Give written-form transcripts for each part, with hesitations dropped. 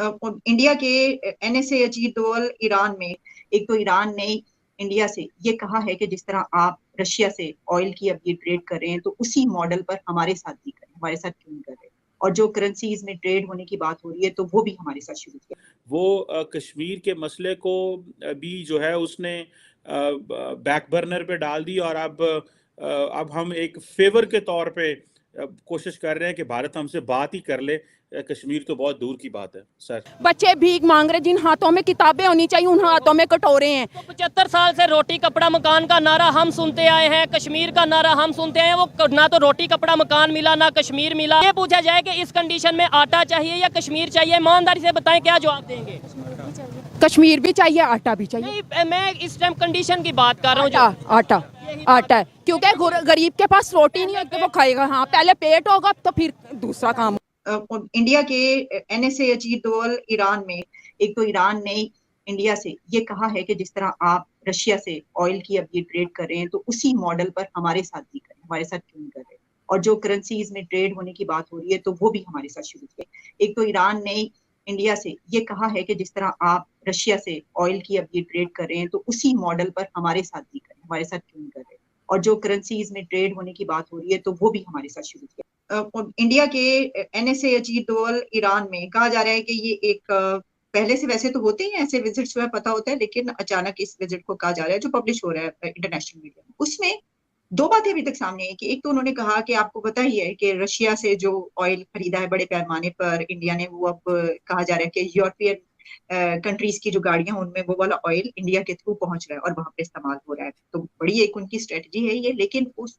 India के NSA Ajit Doval Iran में, एक तो ईरान ने इंडिया से ये कहा है कि जिस तरह आप रशिया से ऑयल की अब ये ट्रेड कर रहे हैं तो उसी मॉडल पर हमारे साथ भी करें, हमारे साथ क्यों नहीं कर रहे, और जो करेंसीज में ट्रेड होने की बात हो रही है तो वो भी हमारे साथ शुरू किया। वो कश्मीर के मसले को भी जो है उसने बैक बर्नर पे डाल दी, और अब हम एक फेवर के तौर पे कोशिश कर रहे हैं कि भारत हमसे बात ही कर ले। कश्मीर तो बहुत दूर की बात है सर। बच्चे भीख मांग रहे, जिन हाथों में किताबें होनी चाहिए उन हाथों में कटोरे हैं। 75 साल से रोटी कपड़ा मकान का नारा हम सुनते आए हैं, कश्मीर का नारा हम सुनते हैं, वो ना तो रोटी कपड़ा मकान मिला ना कश्मीर मिला। ये पूछा जाए कि इस कंडीशन में आटा चाहिए या कश्मीर चाहिए, ईमानदारी से बताएं क्या जवाब देंगे? कश्मीर भी चाहिए, आटा भी चाहिए। नहीं, मैं इस टाइम कंडीशन की बात कर रहा हूँ। आटा है, क्योंकि गरीब के पास रोटी नहीं है तो वो खाएगा। हाँ, पहले पेट होगा तो फिर दूसरा काम। इंडिया के NSA अजीत दोवल ईरान में, एक तो ईरान ने इंडिया से ये कहा है कि जिस तरह आप रशिया से ऑयल की अब ये ट्रेड कर रहे हैं तो उसी मॉडल पर हमारे साथ भी करें, हमारे साथ क्यों नहीं कर रहे, और जो करेंसीज में ट्रेड होने की बात हो रही है तो वो भी हमारे साथ शुरू किया। एक तो ईरान ने इंडिया से ये कहा है कि जिस तरह आप रशिया से ऑयल की अब ये ट्रेड कर रहे हैं तो उसी मॉडल पर हमारे साथ भी करें, हमारे साथ क्यों नहीं कर रहे, और जो करेंसीज में ट्रेड होने की बात हो रही है तो वो भी हमारे साथ शुरू किया। इंडिया के NSA अजीत दोवल ईरान में कहा जा रहा है कि ये एक पहले से वैसे तो होते ही ऐसे विजिट्स जो है पता होता है, लेकिन अचानक इस विजिट को कहा जा रहा है जो पब्लिश हो रहा है इंटरनेशनल मीडिया में। उसमें दो बातें अभी तक सामने आई कि एक तो उन्होंने कहा कि आपको पता ही है कि रशिया से जो ऑयल खरीदा है बड़े पैमाने पर इंडिया ने, वो अब कहा जा रहा है कि यूरोपियन कंट्रीज की जो गाड़ियां उनमें वो वाला ऑयल इंडिया के थ्रू पहुंच रहा है और वहां पे इस्तेमाल हो रहा है। तो बड़ी एक उनकी स्ट्रेटजी है ये, लेकिन उस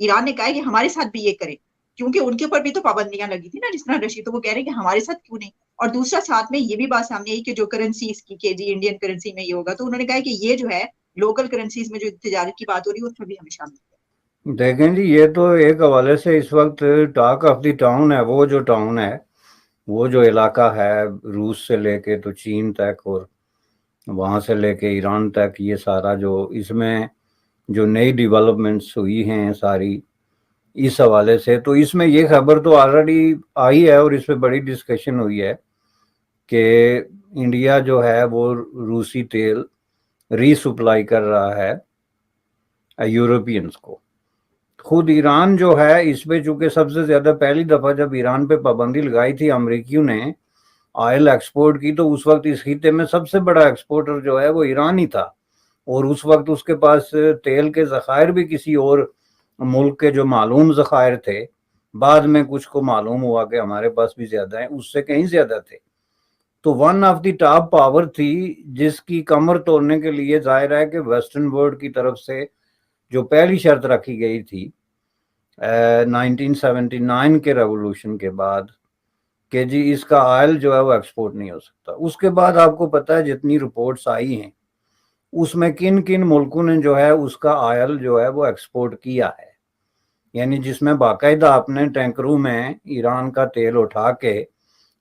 ईरान ने कहा है कि हमारे साथ भी ये करें, क्योंकि उनके ऊपर भी तो पाबंदियां लगी थी ना जिस तरह रशिया, तो वो कह रहे हैं कि हमारे साथ क्यों नहीं। और दूसरा साथ में ये भी बात सामने आई कि जो करेंसी इसकी के जी इंडियन करेंसी में ये होगा, तो उन्होंने कहा कि ये जो है लोकल करेंसीज में जो तिजारत की बात हो रही है उसमें भी हमें शामिल किया। देखें जी, ये तो एक हवाले से इस वक्त टॉक ऑफ द टाउन है। वो जो टाउन है, वो जो इलाका है रूस से लेके तो चीन तक और वहाँ से लेके ईरान तक, ये सारा जो इसमें जो नई डेवलपमेंट्स हुई हैं सारी इस हवाले से, तो इसमें ये खबर तो ऑलरेडी आई है और इस पर बड़ी डिस्कशन हुई है कि इंडिया जो है वो रूसी तेल रीसप्लाई कर रहा है यूरोपियंस को। खुद ईरान जो है इस पे, चूंकि सबसे ज्यादा पहली दफा जब ईरान पे पाबंदी लगाई थी अमेरिकियों ने ऑयल एक्सपोर्ट की, तो उस वक्त इस खिते में सबसे बड़ा एक्सपोर्टर जो है वो ईरान ही था, और उस वक्त उसके पास तेल के ज़खायर भी किसी और मुल्क के जो मालूम ज़खायर थे, बाद में कुछ को मालूम हुआ कि हमारे पास भी ज्यादा है, उससे कहीं ज्यादा थे। तो one of the top power थी जिसकी कमर तोड़ने के लिए जाहिर है कि वेस्टर्न वर्ल्ड की तरफ से जो पहली शर्त रखी गई थी 1979 के रेवोल्यूशन के बाद कि जी इसका ऑयल जो है वो एक्सपोर्ट नहीं हो सकता। उसके बाद आपको पता है जितनी रिपोर्ट्स आई हैं उसमें किन किन मुल्कों ने जो है उसका ऑयल जो है वो एक्सपोर्ट किया है, यानी जिसमें बाकायदा अपने टैंकरों में ईरान का तेल उठा के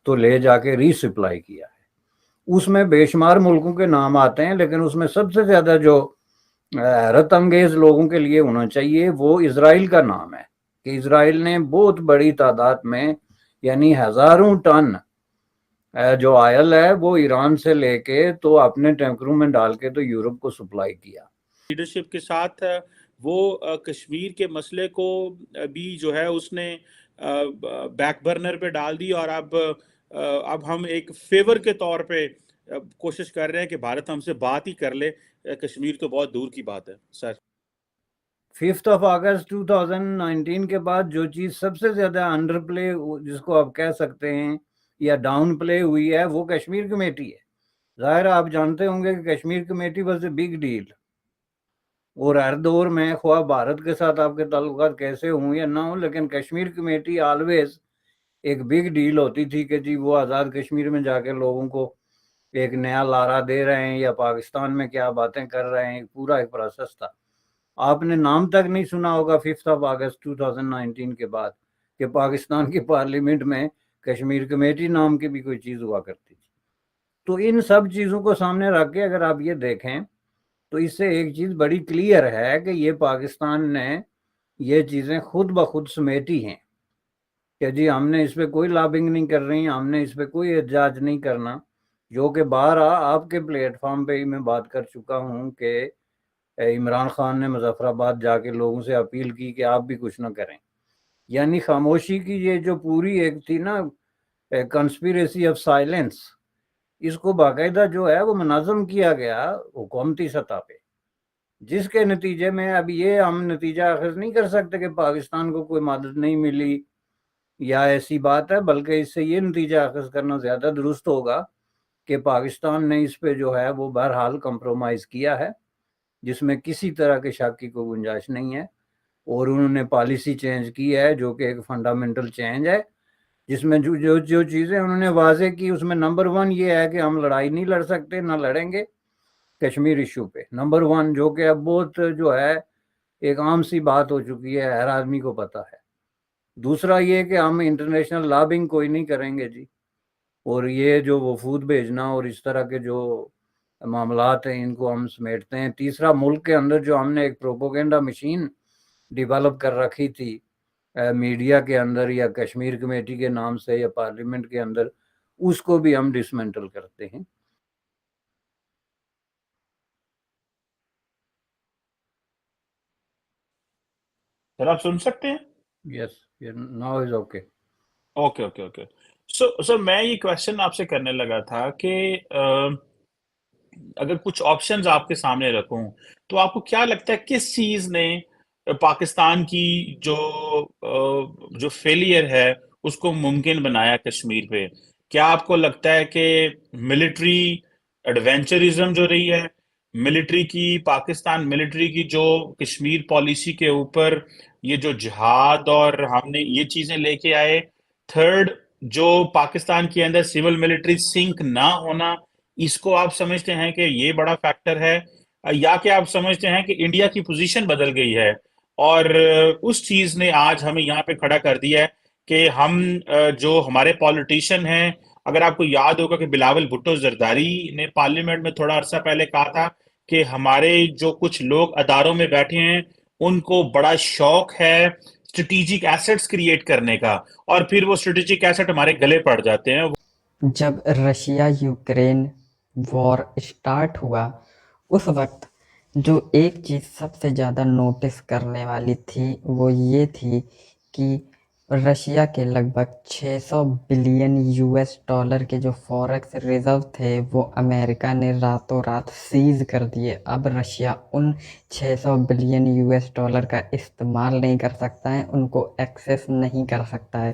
तो ले जाके रीसप्लाई किया है। उसमें बेशुमार मुल्कों के नाम आते हैं, लेकिन उसमें सबसे ज्यादा जो हैरत अंगेज लोगों के लिए होना चाहिए वो इजराइल का नाम है कि इजराइल ने बहुत बड़ी तादाद में, यानी हजारों टन जो ऑयल है वो ईरान से लेके तो अपने टैंकरों में डाल के तो यूरोप को सप्लाई किया। लीडरशिप के साथ वो कश्मीर के मसले को भी जो है उसने बैक बर्नर पे डाल दी, और अब हम एक फेवर के तौर पे कोशिश कर रहे हैं कि भारत हमसे बात ही कर ले। कश्मीर तो बहुत दूर की बात है सर। 5 अगस्त 2019 के बाद जो चीज सबसे ज्यादा अंडर प्ले, जिसको आप कह सकते हैं या डाउन प्ले हुई है, वो कश्मीर कमेटी है। जाहिर आप जानते होंगे कि Kashmir committee was a big deal, और हर दौर में ख्वाह भारत के साथ आपके ताल्लुकात कैसे हों या ना हो, लेकिन कश्मीर कमेटी ऑलवेज एक बिग डील होती थी कि जी वो आज़ाद कश्मीर में जाके लोगों को एक नया लारा दे रहे हैं या पाकिस्तान में क्या बातें कर रहे हैं, पूरा एक प्रोसेस था। आपने नाम तक नहीं सुना होगा 5 अगस्त 2019 के बाद कि पाकिस्तान की पार्लियामेंट में कश्मीर कमेटी नाम की भी कोई चीज़ हुआ करती थी। तो इन सब चीज़ों को सामने रख के अगर आप ये देखें तो इससे एक चीज़ बड़ी क्लियर है कि ये पाकिस्तान ने ये चीज़ें खुद ब खुद समेटी हैं کہ جی ہم نے اس پہ کوئی لابنگ نہیں کر رہی، ہم نے اس پہ کوئی احتجاج نہیں کرنا، جو کہ بارہا آپ کے پلیٹ فارم پہ ہی میں بات کر چکا ہوں کہ عمران خان نے مظفر آباد جا کے لوگوں سے اپیل کی کہ آپ بھی کچھ نہ کریں. یعنی خاموشی کی یہ جو پوری ایک تھی نا کنسپیریسی آف سائلنس، اس کو باقاعدہ جو ہے وہ منظم کیا گیا حکومتی سطح پہ، جس کے نتیجے میں اب یہ ہم نتیجہ اخذ نہیں کر سکتے کہ پاکستان کو کوئی مدد نہیں ملی یا ایسی بات ہے، بلکہ اس سے یہ نتیجہ اخذ کرنا زیادہ درست ہوگا کہ پاکستان نے اس پہ جو ہے وہ بہرحال کمپرومائز کیا ہے، جس میں کسی طرح کے شک کی کوئی گنجائش نہیں ہے، اور انہوں نے پالیسی چینج کی ہے جو کہ ایک فنڈامنٹل چینج ہے، جس میں جو چیزیں انہوں نے واضح کی، اس میں نمبر 1 یہ ہے کہ ہم لڑائی نہیں لڑ سکتے، نہ لڑیں گے کشمیر ایشو پہ، نمبر 1، جو کہ اب بہت جو ہے ایک عام سی بات ہو چکی ہے، ہر آدمی کو پتہ ہے. دوسرا یہ کہ ہم انٹرنیشنل لابنگ کوئی نہیں کریں گے جی، اور یہ جو وفود بھیجنا اور اس طرح کے جو معاملات ہیں ان کو ہم سمیٹتے ہیں. تیسرا، ملک کے اندر جو ہم نے ایک پروپوگنڈا مشین ڈیولپ کر رکھی تھی میڈیا کے اندر یا کشمیر کمیٹی کے نام سے یا پارلیمنٹ کے اندر، اس کو بھی ہم ڈسمنٹل کرتے ہیں. سر آپ سن سکتے ہیں؟ Yes, now is okay. Okay okay okay. Sir میں یہ کویشچن آپ سے کرنے لگا تھا کہ اگر کچھ آپشنز آپ کے سامنے رکھوں تو آپ کو کیا لگتا ہے کس چیز نے پاکستان کی جو فیلئر ہے اس کو ممکن بنایا کشمیر پہ؟ کیا آپ کو لگتا ہے کہ ملٹری ایڈونچرزم جو رہی ہے، پاکستان ملٹری کی جو کشمیر پالیسی کے اوپر یہ جو جہاد اور ہم نے یہ چیزیں لے کے آئے، تھرڈ جو پاکستان کے اندر سول ملٹری سنک نہ ہونا، اس کو آپ سمجھتے ہیں کہ یہ بڑا فیکٹر ہے، یا کہ آپ سمجھتے ہیں کہ انڈیا کی پوزیشن بدل گئی ہے اور اس چیز نے آج ہمیں یہاں پہ کھڑا کر دیا ہے کہ ہم جو ہمارے پالیٹیشین ہیں، اگر آپ کو یاد ہوگا کہ بلاول بھٹو زرداری نے پارلیمنٹ میں تھوڑا عرصہ پہلے کہا تھا کہ ہمارے جو کچھ لوگ اداروں میں بیٹھے ہیں ان کو بڑا شوق ہے اسٹریٹجک ایسٹس کریٹ کرنے کا، اور پھر وہ اسٹریٹجک ایسٹ ہمارے گلے پڑ جاتے ہیں. جب رشیا یوکرین وار اسٹارٹ ہوا اس وقت جو ایک چیز سب سے زیادہ نوٹس کرنے والی تھی وہ یہ تھی کہ رشیا کے لگ بھگ 600 بلین $US کے جو فوریکس ریزرو تھے وہ امریکہ نے راتوں رات سیز کر دیے. اب رشیا ان 600 بلین $US کا استعمال نہیں کر سکتا ہے، ان کو ایکسیس نہیں کر سکتا ہے.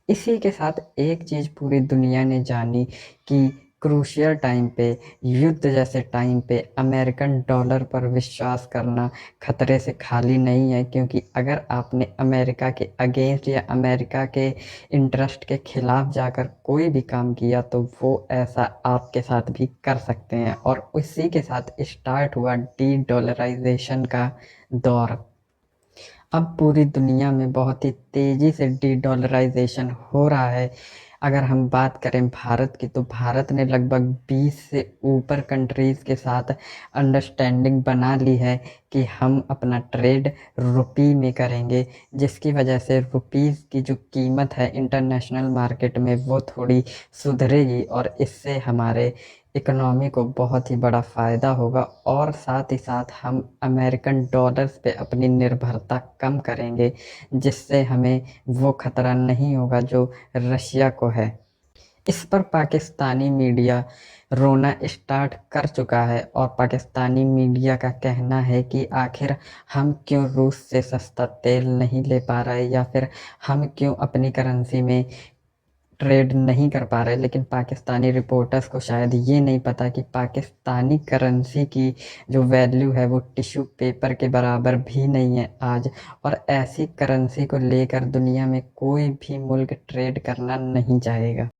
اسی کے ساتھ ایک چیز پوری دنیا نے جانی کہ کروشیل ٹائم پہ، یدھ جیسے ٹائم پہ امریکن ڈالر پر وشواس کرنا خطرے سے خالی نہیں ہے، کیونکہ اگر آپ نے امریکہ کے اگینسٹ یا امریکہ کے انٹرسٹ کے خلاف جا کر کوئی بھی کام کیا تو وہ ایسا آپ کے ساتھ بھی کر سکتے ہیں. اور اسی کے ساتھ اسٹارٹ ہوا ڈی ڈالرائزیشن کا دور. اب پوری دنیا میں بہت ہی تیزی سے ڈی ڈالرائزیشن ہو رہا ہے. اگر ہم بات کریں بھارت کی تو بھارت نے لگ بھگ 20 سے اوپر کنٹریز کے ساتھ انڈرسٹینڈنگ بنا لی ہے کہ ہم اپنا ٹریڈ روپی میں کریں گے، جس کی وجہ سے روپیز کی جو قیمت ہے انٹرنیشنل مارکیٹ میں وہ تھوڑی سدھرے گی، اور اس سے ہمارے اکنامی کو بہت ہی بڑا فائدہ ہوگا، اور ساتھ ہی ساتھ ہم امریکن ڈالرز پہ اپنی نربھرتا کم کریں گے، جس سے ہمیں وہ خطرہ نہیں ہوگا جو رشیا کو ہے. اس پر پاکستانی میڈیا رونا اسٹارٹ کر چکا ہے، اور پاکستانی میڈیا کا کہنا ہے کہ آخر ہم کیوں روس سے سستا تیل نہیں لے پا رہے، یا پھر ہم کیوں اپنی کرنسی میں ٹریڈ نہیں کر پا رہے. لیکن پاکستانی رپورٹرز کو شاید یہ نہیں پتہ کہ پاکستانی کرنسی کی جو ویلیو ہے وہ ٹیشو پیپر کے برابر بھی نہیں ہے آج، اور ایسی کرنسی کو لے کر دنیا میں کوئی بھی ملک ٹریڈ کرنا نہیں چاہے گا.